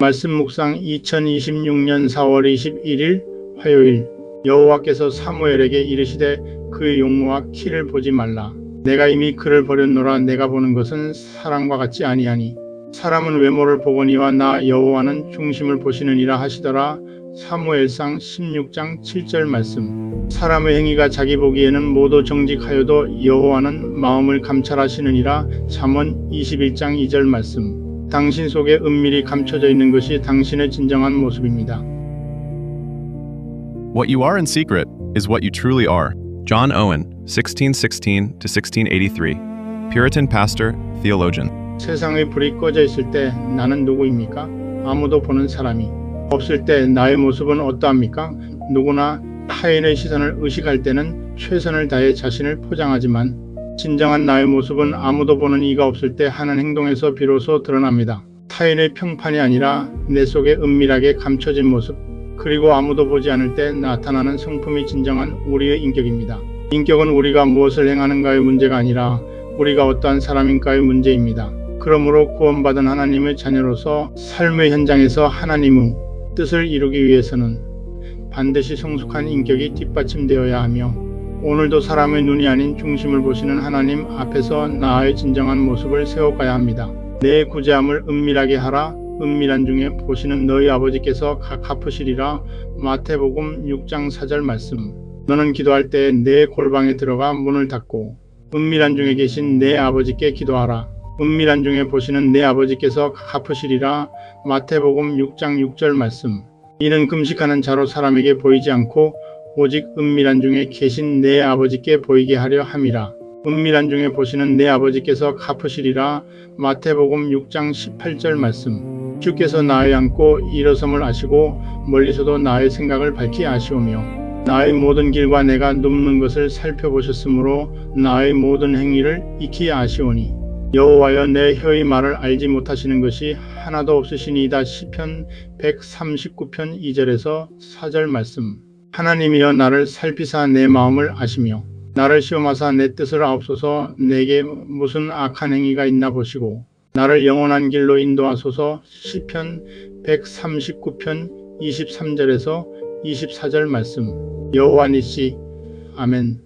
말씀 묵상 2026년 4월 21일 화요일. 여호와께서 사무엘에게 이르시되 그의 용모와 키를 보지 말라. 내가 이미 그를 버렸노라. 내가 보는 것은 사람과 같지 아니하니 사람은 외모를 보거니와 나 여호와는 중심을 보시느니라 하시더라. 사무엘상 16장 7절 말씀. 사람의 행위가 자기 보기에는 모두 정직하여도 여호와는 마음을 감찰하시느니라. 잠언 21장 2절 말씀. 당신 속에 은밀히 감춰져 있는 것이 당신의 진정한 모습입니다. What you are in secret is what you truly are. John Owen, 1616 to 1683. Puritan pastor, theologian. 세상의 불이 꺼져 있을 때 나는 누구입니까? 아무도 보는 사람이 없을 때 나의 모습은 어떠합니까? 누구나 타인의 시선을 의식할 때는 최선을 다해 자신을 포장하지만 진정한 나의 모습은 아무도 보는 이가 없을 때 하는 행동에서 비로소 드러납니다. 타인의 평판이 아니라 내 속에 은밀하게 감춰진 모습, 그리고 아무도 보지 않을 때 나타나는 성품이 진정한 우리의 인격입니다. 인격은 우리가 무엇을 행하는가의 문제가 아니라 우리가 어떠한 사람인가의 문제입니다. 그러므로 구원받은 하나님의 자녀로서 삶의 현장에서 하나님의 뜻을 이루기 위해서는 반드시 성숙한 인격이 뒷받침되어야 하며 오늘도 사람의 눈이 아닌 중심을 보시는 하나님 앞에서 나의 진정한 모습을 세워가야 합니다. 내 구제함을 은밀하게 하라. 은밀한 중에 보시는 너희 아버지께서 갚으시리라. 마태복음 6장 4절 말씀. 너는 기도할 때 내 골방에 들어가 문을 닫고 은밀한 중에 계신 내 아버지께 기도하라. 은밀한 중에 보시는 내 아버지께서 갚으시리라. 마태복음 6장 6절 말씀. 이는 금식하는 자로 사람에게 보이지 않고 오직 은밀한 중에 계신 내 아버지께 보이게 하려 함이라. 은밀한 중에 보시는 내 아버지께서 갚으시리라. 마태복음 6장 18절 말씀. 주께서 나의 앉고 일어섬을 아시고 멀리서도 나의 생각을 밝히 아시오며 나의 모든 길과 내가 눕는 것을 살펴보셨으므로 나의 모든 행위를 익히 아시오니 여호와여 내 혀의 말을 알지 못하시는 것이 하나도 없으시니이다. 시편 139편 2절에서 4절 말씀. 하나님이여 나를 살피사 내 마음을 아시며 나를 시험하사 내 뜻을 아옵소서. 내게 무슨 악한 행위가 있나 보시고 나를 영원한 길로 인도하소서. 시편 139편 23절에서 24절 말씀. 여호와 니시. 아멘.